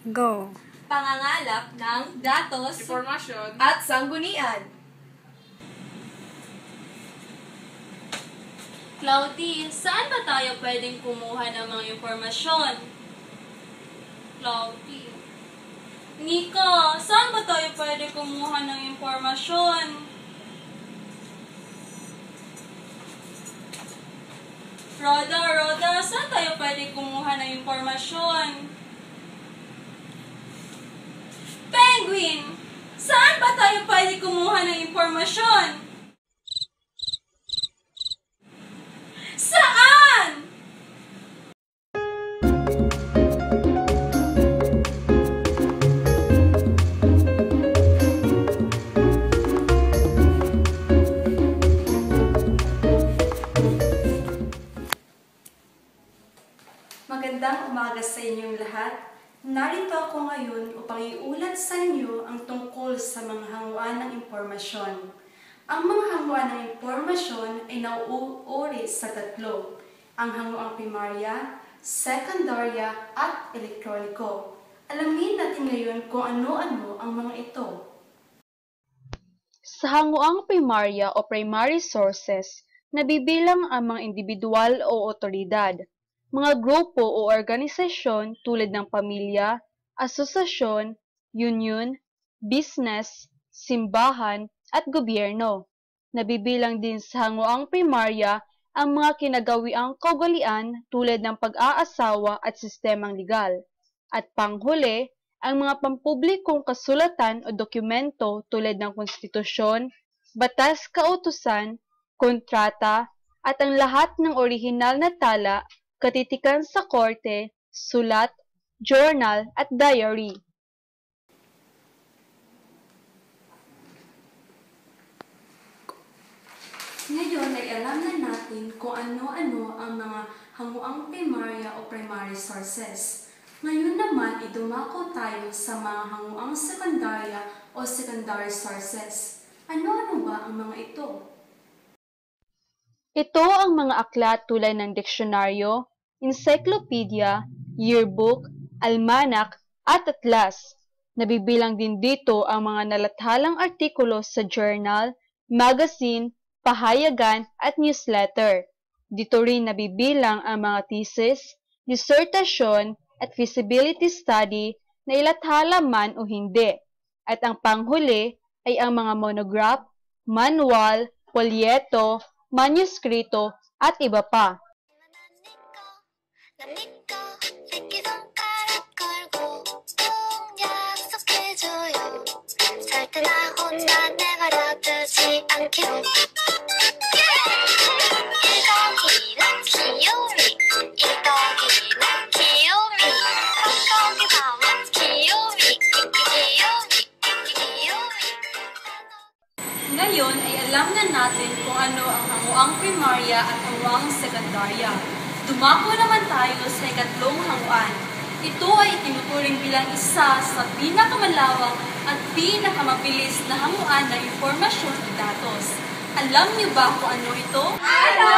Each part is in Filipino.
Go! Pangangalap ng datos, Impormasyon at sanggunian. Cloudy, saan ba tayo pwedeng kumuha ng mga impormasyon? Cloudy. Nika, saan ba tayo pwedeng kumuha ng impormasyon? Roda, saan tayo pwedeng kumuha ng impormasyon? Penguin, saan ba tayo pwedeng kumuha ng impormasyon? Saan? Magandang umaga sa inyong lahat. Narito ako ngayon upang iulat sa inyo ang tungkol sa mga hanguan ng impormasyon. Ang mga hanguan ng impormasyon ay nauuri sa tatlo: ang hanguang primarya, sekundarya, at elektroniko. Alamin natin ngayon kung ano-ano ang mga ito. Sa hanguang primarya o primary sources, nabibilang ang mga individual o otoridad, mga grupo o organisasyon tulad ng pamilya, asosasyon, union, business, simbahan, at gobyerno. Nabibilang din sa hanguang primarya ang mga kinagawiang kaugalian tulad ng pag-aasawa at sistemang legal. At panghuli, ang mga pampublikong kasulatan o dokumento tulad ng konstitusyon, batas kautusan, kontrata, at ang lahat ng orihinal na tala, katitikan sa korte, sulat, journal, at diary. Ngayon ay alam na natin kung ano-ano ang mga hanguang primarya o primary sources. Ngayon naman ay dumako tayo sa mga hanguang sekundarya o secondary sources. Ano-ano ba ang mga ito? Ito ang mga aklat tulad ng diksyonaryo, encyclopedia, yearbook, almanak, at atlas. Nabibilang din dito ang mga nalathalang artikulo sa journal, magazine, pahayagan, at newsletter. Dito rin nabibilang ang mga thesis, dissertasyon, at feasibility study na ilathala man o hindi. At ang panghuli ay ang mga monograph, manual, polyeto, manuskrito, at iba pa. Ngayon ay alam na natin kung ano ang hanguang primarya at hanguang sekundarya. Dumako naman tayo sa ikatlong hanguan. Ito ay tinuturing bilang isa sa pinakamalawak at pinakamabilis na hanguan ng impormasyon at datos. Alam niyo ba kung ano ito? Ano?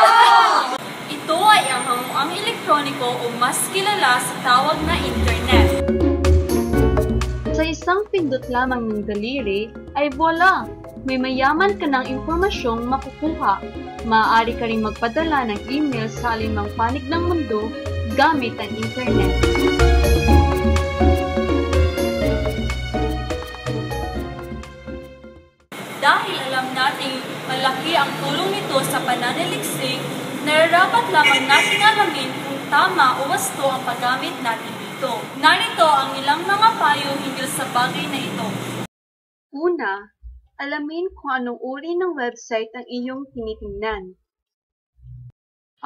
Ito ay ang hanguang elektroniko o mas kilala sa tawag na internet. Sa isang pindot lamang ng daliri ay voila! May mayaman ka ng impormasyong makukuha. Maaari ka rin magpadala ng email sa alinmang panig ng mundo gamit ang internet. Dahil alam nating malaki ang tulong nito sa pananaliksik, nararapat lamang nating alamin kung tama o wasto ang paggamit natin dito. Narito ang ilang mga payo hinggil sa bagay na ito. Una, alamin kung anong uri ng website ang iyong tinitingnan.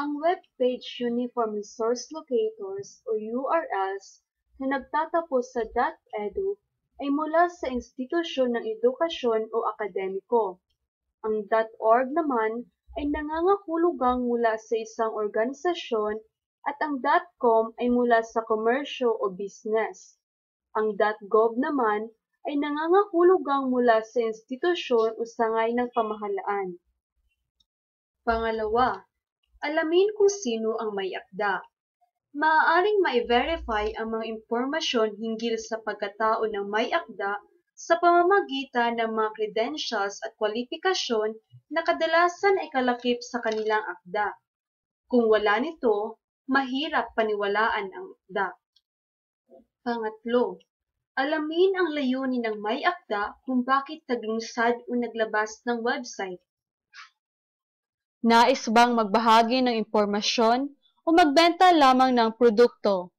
Ang webpage Uniform Resource Locators o URLs na nagtatapos sa .edu ay mula sa institusyon ng edukasyon o akademiko. Ang .org naman ay nangangahulugang mula sa isang organisasyon at ang .com ay mula sa komersyo o business. Ang .gov naman ay nangangahulugang mula sa institusyon o sangay ng pamahalaan. Pangalawa, alamin kung sino ang may akda. Maaaring ma-verify ang mga impormasyon hinggil sa pagkatao ng may akda sa pamamagitan ng mga credentials at kwalifikasyon na kadalasan ay kalakip sa kanilang akda. Kung wala nito, mahirap paniwalaan ang akda. Pangatlo, alamin ang layunin ng may akda kung bakit naglunsad o naglabas ng website. Nais bang magbahagi ng impormasyon o magbenta lamang ng produkto?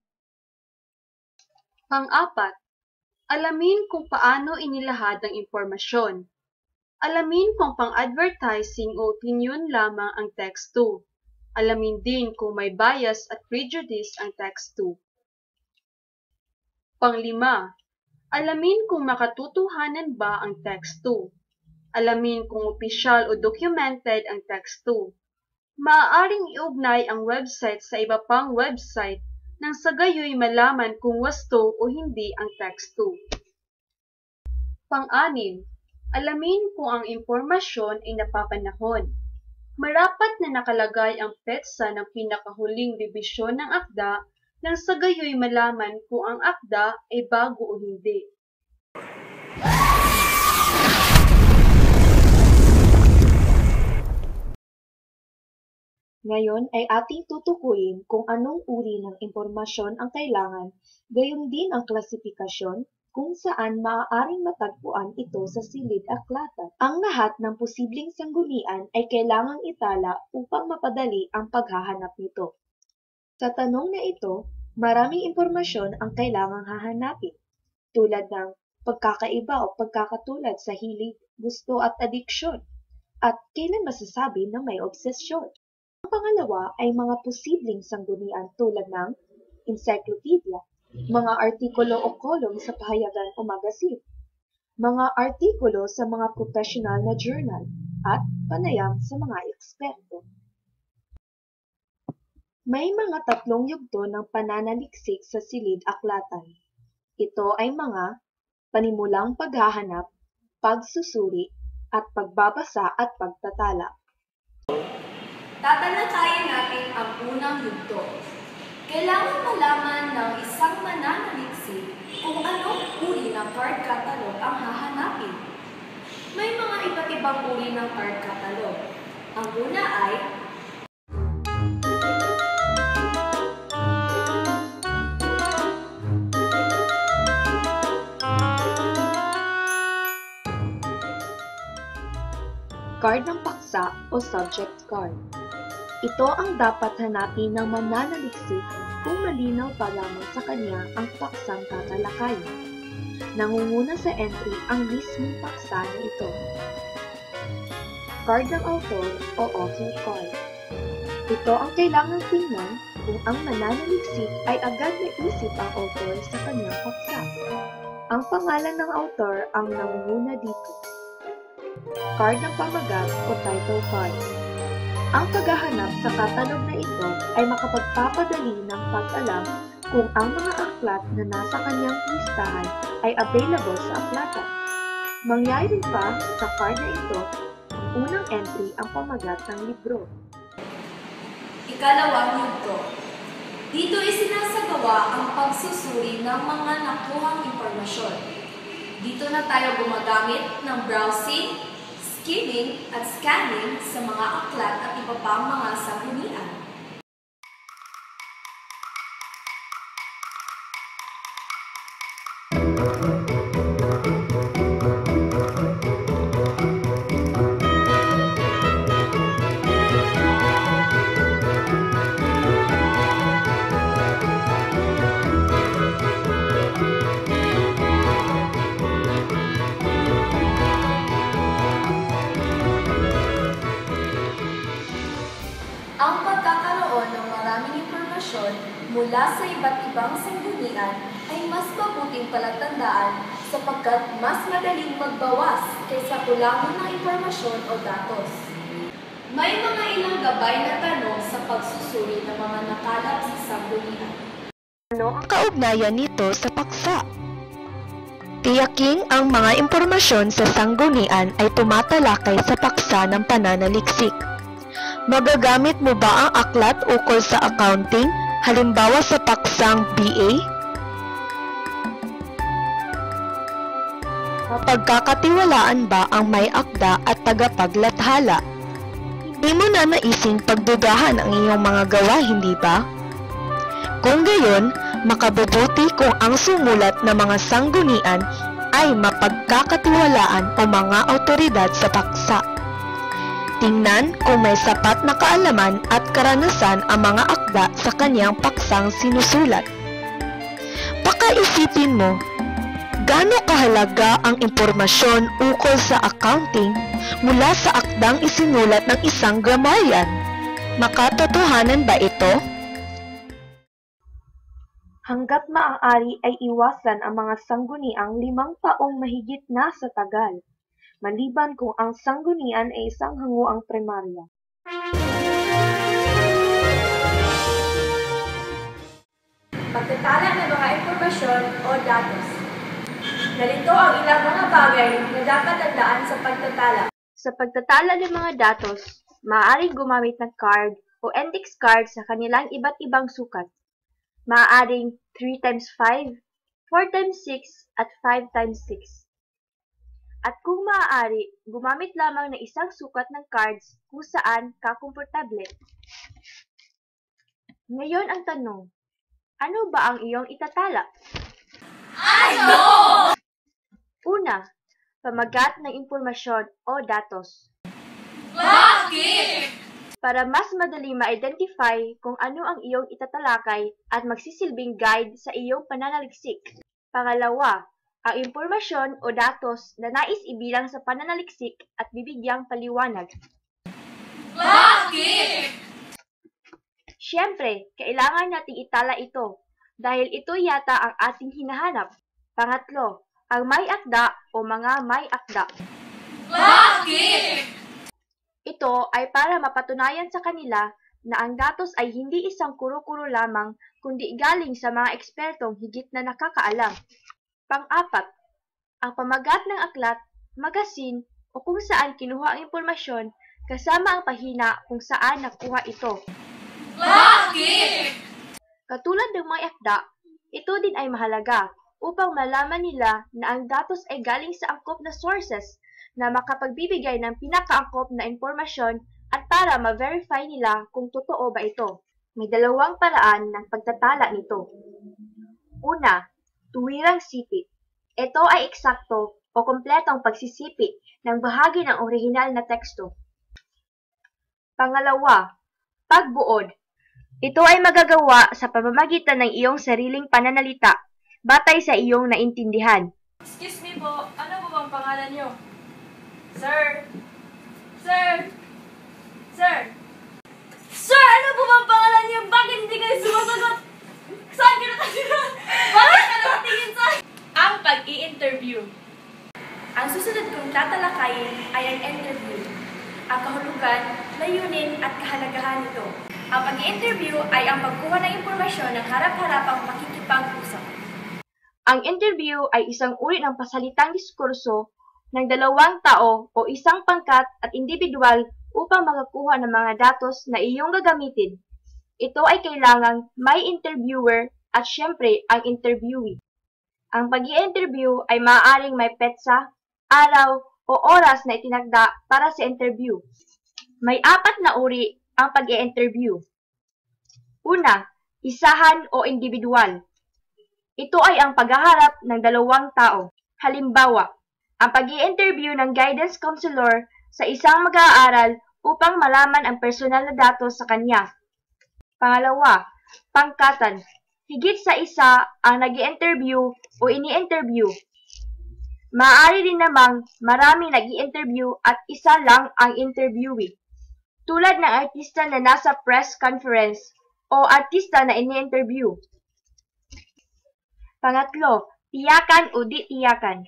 Pang-apat, alamin kung paano inilahad ang impormasyon. Alamin kung pang-advertising o opinion lamang ang text 2. Alamin din kung may bias at prejudice ang text 2. Pang-5, alamin kung makatotohanan ba ang text 2. Alamin kung opisyal o documented ang text 2. Maaaring iugnay ang website sa iba pang website nang sa gayoy malaman kung wasto o hindi ang text 2. Pang-6, alamin kung ang impormasyon ay napapanahon. Marapat na nakalagay ang petsa ng pinakahuling ribisyon ng akda nang sa gayoy malaman kung ang akda ay bago o hindi. Ngayon ay ating tutukuyin kung anong uri ng impormasyon ang kailangan, gayon din ang klasifikasyon kung saan maaaring matagpuan ito sa silid-aklatan. Ang lahat ng posibleng sanggunian ay kailangang itala upang mapadali ang paghahanap nito. Sa tanong na ito, maraming impormasyon ang kailangang hahanapin, tulad ng pagkakaiba o pagkakatulad sa hilig, gusto at adiksyon, at kailan masasabi na may obsesyon. Ang pangalawa ay mga posibleng sanggunian tulad ng encyclopedia, mga artikulo o kolum sa pahayagan o magasin, mga artikulo sa mga professional na journal, at panayam sa mga eksperto. May mga 3 yugto ng pananaliksik sa silid-aklatan. Ito ay mga panimulang paghahanap, pagsusuri, at pagbabasa at pagtatala. Tatalakayin natin ang unang yugto. Kailangan malaman ng isang mananaliksik kung anong uri ng card catalog ang hahanapin. May mga iba't ibang uri ng card catalog. Ang una ay Card ng paksa o subject card. Ito ang dapat hanapin ng mananaliksik kung malinaw pa lamang sa kanya ang paksang tatalakayin. Nangunguna sa entry ang mismong paksa na ito. Card ng author o author card. Ito ang kailangang tingnan kung ang mananaliksik ay agad naisip ang author sa kanyang paksa. Ang pangalan ng author ang nangunguna dito. Card ng pamagat o title card. Ang paghahanap sa katalog na ito ay makapagpapadali ng pag-alam kung ang mga aklat na nasa kanyang listahan ay available sa aklatan. Mangyayari pa sa card na ito, ang unang entry ang pamagat ng libro. ikalawang yugto. Dito isinasagawa ang pagsusuri ng mga nakuhang impormasyon. Dito na tayo gumagamit ng browsing, skimming at scanning sa mga aklat at iba pang mga sanggunian. Ang pagkakaroon ng maraming impormasyon mula sa iba't ibang sanggunian ay mas mabuting palatandaan sapagkat mas madaling magbawas kaysa kulangan ng impormasyon o datos. May mga ilang gabay na tanong sa pagsusuri ng mga nakalap sa sanggunian. Ano ang kaugnayan nito sa paksa? Tiyaking ang mga impormasyon sa sanggunian ay tumatalakay sa paksa ng pananaliksik. Magagamit mo ba ang aklat ukol sa accounting, Halimbawa sa paksang BA, mapagkakatiwalaan ba ang may akda at tagapaglathala? Hindi mo na naising pagdudahan ang iyong mga gawa, hindi ba? Kung gayon, makabubuti kung ang sumulat ng mga sanggunian ay mapagkakatiwalaan o mga awtoridad sa paksa. Tingnan kung may sapat na kaalaman at karanasan ang mga akda sa kanyang paksang sinusulat. Pakaisipin mo, gaano kahalaga ang impormasyon ukol sa accounting mula sa akdang isinulat ng isang grammarian? Makatotohanan ba ito? Hanggat maaari ay iwasan ang mga sangguniang 5 taong mahigit na sa tagal, maliban kung ang sanggunian ay isang hanguang primarya. Pagtatala ng mga impormasyon o datos. Narito ang ilang mga bagay na dapat tandaan sa pagtatala. Sa pagtatala ng mga datos, maaaring gumamit ng card o index card sa kanilang iba't ibang sukat. Maaaring 3x5, 4x6, at 5x6. At kung maaari, gumamit lamang ng isang sukat ng cards kung saan kakomportable. Ngayon ang tanong, ano ba ang iyong itatala? Ano? Una, pamagat ng impormasyon o datos. Bakit? Para mas madali ma-identify kung ano ang iyong itatalakay at magsisilbing guide sa iyong pananaliksik. Pangalawa, ang impormasyon o datos na nais ibilang sa pananaliksik at bibigyang paliwanag. Bakit? Siyempre, kailangan nating itala ito dahil ito yata ang ating hinahanap. Pangatlo, ang may akda o mga may akda. Bakit? Ito ay para mapatunayan sa kanila na ang datos ay hindi isang kuro-kuro lamang kundi galing sa mga ekspertong higit na nakakaalam. Pang-apat, ang pamagat ng aklat, magasin o kung saan kinuha ang impormasyon kasama ang pahina kung saan nakuha ito. Bakit? Katulad ng may akda, ito din ay mahalaga upang malaman nila na ang datos ay galing sa angkop na sources na makapagbibigay ng pinakaangkop na impormasyon at para ma-verify nila kung totoo ba ito. May dalawang paraan ng pagtatala nito. Una, tuwirang sipi. Ito ay eksakto o kompletong pagsisipi ng bahagi ng orihinal na teksto. Pangalawa, pagbuod. Ito ay magagawa sa pamamagitan ng iyong sariling pananalita, batay sa iyong naintindihan. Excuse me po, ano po bang pangalan niyo? Sir? Sir? Sir? Sir, ano po bang pangalan niyo? Bakit hindi kayo sumasagot? Saan ka nakatingin? Bakit ka nakatingin sa... Ang pag-i-interview. Ang susunod kong tatalakayin ay ang interview. Ang kahulugan, layunin at kahalagahan nito. Ang pag-i-interview ay ang pagkuha ng impormasyon ng harap-harapang pakikipag-usap. Ang interview ay isang uri ng pasalitang diskurso ng 2 tao o isang pangkat at individual upang makakuha ng mga datos na iyong gagamitin. Ito ay kailangang may interviewer at syempre ang interviewee. Ang pag-i-interview ay maaaring may petsa, araw o oras na itinagda para sa interview. May 4 na uri ang pag-i-interview. Una, isahan o individual. Ito ay ang paghaharap ng 2 tao. Halimbawa, ang pag-i-interview ng guidance counselor sa isang mag-aaral upang malaman ang personal na datos sa kanya. Pangalawa, pangkatan. Higit sa isa ang nag-i-interview o ini-interview. Maaari din namang maraming nag-i-interview at isa lang ang interviewee. Tulad ng artista na nasa press conference o artista na ini-interview. Pangatlo, tiyakan o di tiyakan.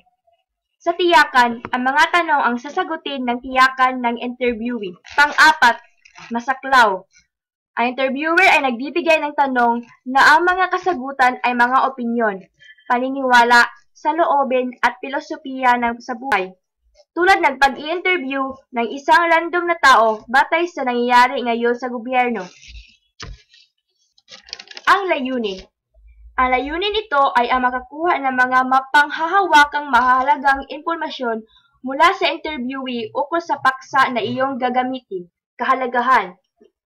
Sa tiyakan, ang mga tanong ang sasagutin ng tiyakan ng interviewee. Pang-4, masaklaw. Ang interviewer ay nagbibigay ng tanong na ang mga kasagutan ay mga opinyon, paniniwala, saloobin at filosofiya ng sa buhay. Tulad ng pag-i-interview ng isang random na tao batay sa nangyayari ngayon sa gobyerno. Ang layunin. Ang layunin nito ay ang makakuha ng mga mapanghahawakang mahalagang impormasyon mula sa interviewee ukol sa paksa na iyong gagamitin. Kahalagahan.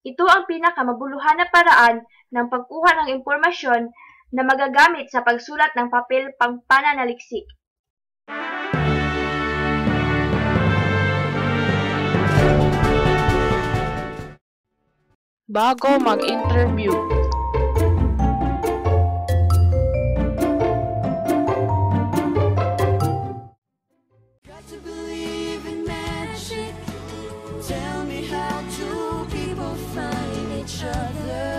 Ito ang pinakamabuluhan na paraan ng pagkuha ng impormasyon na magagamit sa pagsulat ng papel pangpananaliksik. Bago mag-interview. Got to believe in magic. Tell me how two people find each other.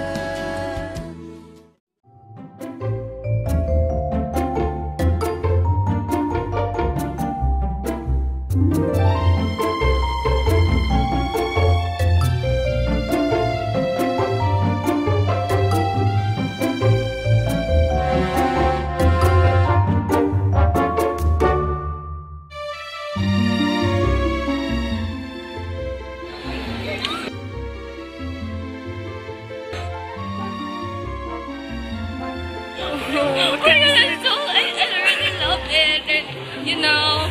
I really love it. And, you know,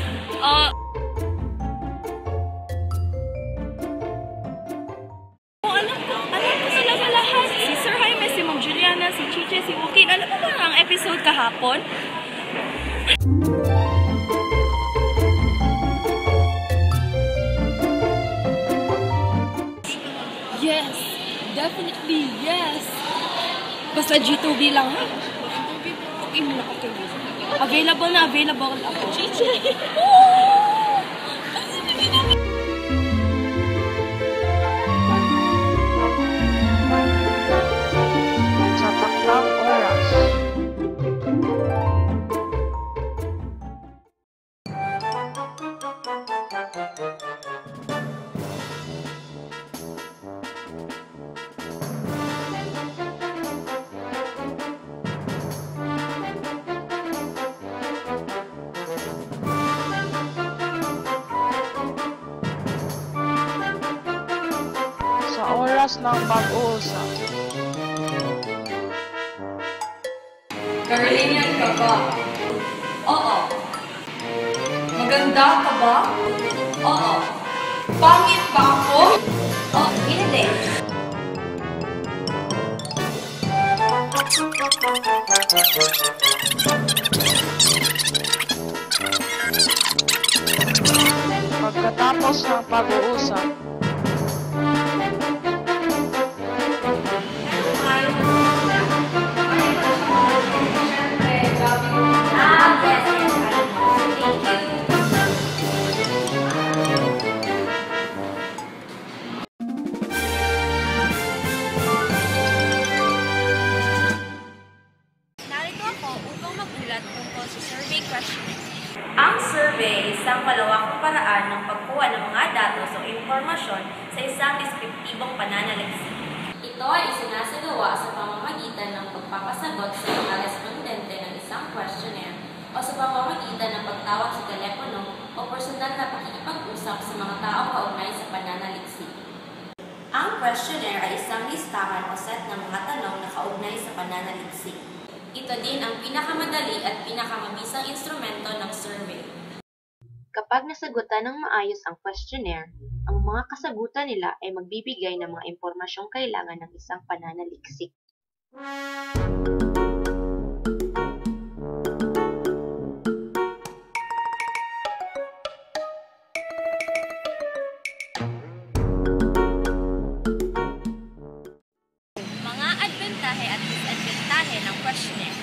alam ko sila lahat. Si Sir Jaime, si Ma'am Juliana, si Chiche, si Ukin. Alam mo ba ang episode kahapon? Yes, definitely yes. Basta G2B lang ha. Okay mo na ako kayo. Available na available ako. Chiche! Sa takdang oras. Sa oras ng pag-uusap. Carolinian ka ba? Oo. Maganda ka ba? Oo. Pangit ba ako? Oh, hindi. Pagkatapos ng pag-uusap. Narito ako upang magulat tungkol sa survey questionnaire. Ang survey ay isang malawakang paraan ng pagkuha ng mga datos o impormasyon sa isang deskriptibong pananaliksik. Ito ay isinasagawa sa pamamagitan ng pagpapasagot sa mga respondente ng isang questionnaire o sa pamamagitan ng pagtawag sa telepono o personal na pakikipag-usap sa mga tao kaugnay sa pananaliksik. Ang questionnaire ay isang listahan o set ng mga tanong na kaugnay sa pananaliksik. Ito din ang pinakamadali at pinakamabisang instrumento ng survey. Kapag nasagutan ng maayos ang questionnaire, ang mga kasagutan nila ay magbibigay ng mga impormasyong kailangan ng isang pananaliksik. Mga adbentahe at disadbentahe ng questionnaire.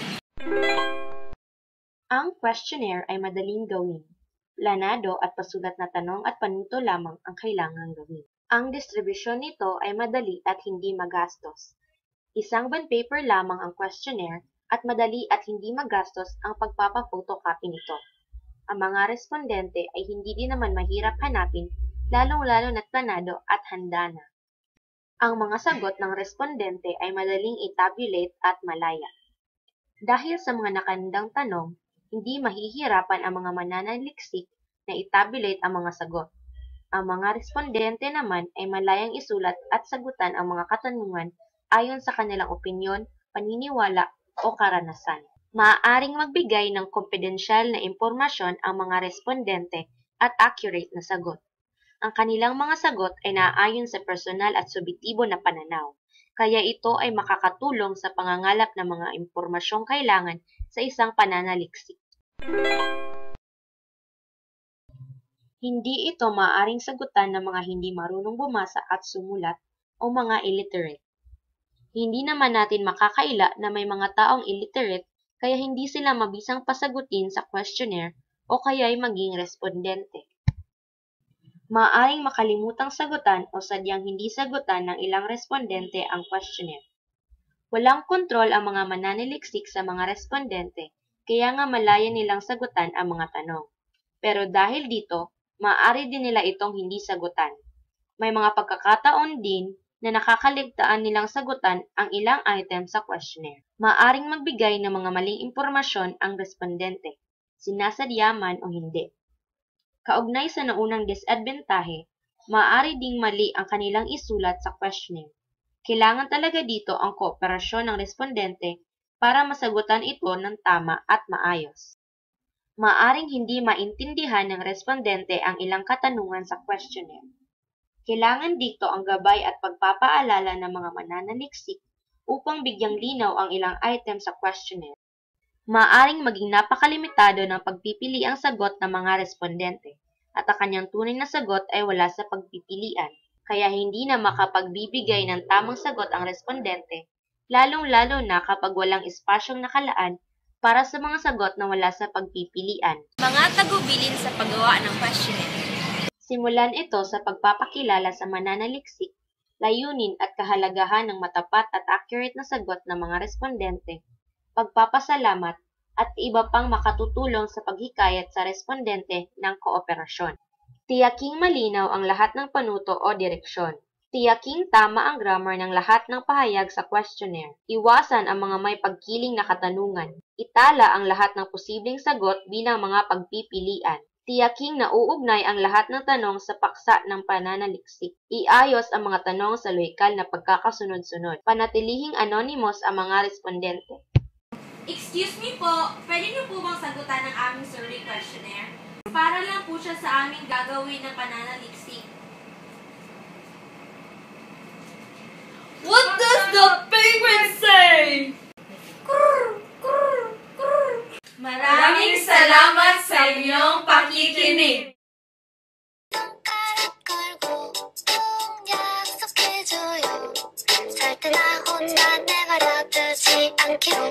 Ang questionnaire ay madaling gawin. Planado at pasulat na tanong at panuto lamang ang kailangang gawin. Ang distribusyon nito ay madali at hindi magastos. Isang bond paper lamang ang questionnaire at madali at hindi magastos ang pagpapa-photocopy nito. Ang mga respondente ay hindi din naman mahirap hanapin, lalong-lalo na't planado at handa na. Ang mga sagot ng respondente ay madaling i-tabulate at malaya. Dahil sa mga nakandang tanong, hindi mahihirapan ang mga mananaliksik na i-tabulate ang mga sagot. Ang mga respondente naman ay malayang isulat at sagutan ang mga katanungan ayon sa kanilang opinyon, paniniwala o karanasan. Maaaring magbigay ng kompedensyal na impormasyon ang mga respondente at accurate na sagot. Ang kanilang mga sagot ay naaayon sa personal at subjektibo na pananaw, kaya ito ay makakatulong sa pangangalap ng mga impormasyong kailangan sa isang pananaliksik. Hindi ito maaaring sagutan ng mga hindi marunong bumasa at sumulat o mga illiterate. Hindi naman natin makakaila na may mga taong illiterate kaya hindi sila mabisang pasagutin sa questionnaire o kaya'y maging respondente. Maaaring makalimutang sagutan o sadyang hindi sagutan ng ilang respondente ang questionnaire. Walang kontrol ang mga mananaliksik sa mga respondente, kaya nga malaya nilang sagutan ang mga tanong. Pero dahil dito, maaari din nila itong hindi sagutan. May mga pagkakataon din na nakakaligtaan nilang sagutan ang ilang item sa questionnaire. Maaring magbigay ng mga maling impormasyon ang respondente, sinasadya man o hindi. Kaugnay sa naunang disadvantahe, maaari ding mali ang kanilang isulat sa questionnaire. Kailangan talaga dito ang kooperasyon ng respondente para masagutan ito ng tama at maayos. Maaring hindi maintindihan ng respondente ang ilang katanungan sa questionnaire. Kailangan dito ang gabay at pagpapaalala ng mga mananaliksik upang bigyang linaw ang ilang item sa questionnaire. Maaring maging napakalimitado ng pagpipili ang sagot ng mga respondente at ang kanyang tunay na sagot ay wala sa pagpipilian, kaya hindi na makapagbibigay ng tamang sagot ang respondente, lalong-lalo na kapag walang espasyong nakalaan para sa mga sagot na wala sa pagpipilian. Mga tagubilin sa paggawa ng questionnaire. Simulan ito sa pagpapakilala sa mananaliksik, layunin at kahalagahan ng matapat at accurate na sagot ng mga respondente, pagpapasalamat, at iba pang makatutulong sa paghikayat sa respondente ng kooperasyon. Tiyaking malinaw ang lahat ng panuto o direksyon. Tiyaking tama ang grammar ng lahat ng pahayag sa questionnaire. Iwasan ang mga may pagkiling na katanungan. Itala ang lahat ng posibleng sagot bilang mga pagpipilian. Tiyaking nauugnay ang lahat ng tanong sa paksa ng pananaliksik. Iayos ang mga tanong sa lohikal na pagkakasunod-sunod. Panatilihing anonymous ang mga respondente. Excuse me po, pwede niyo po bang sagutan ang aming survey questionnaire? Para lang po siya sa aming gagawin ng pananaliksik. What does the penguin say? Maraming salamat sa inyong pakikinig! 절대 나 혼자 내버려두지 않기로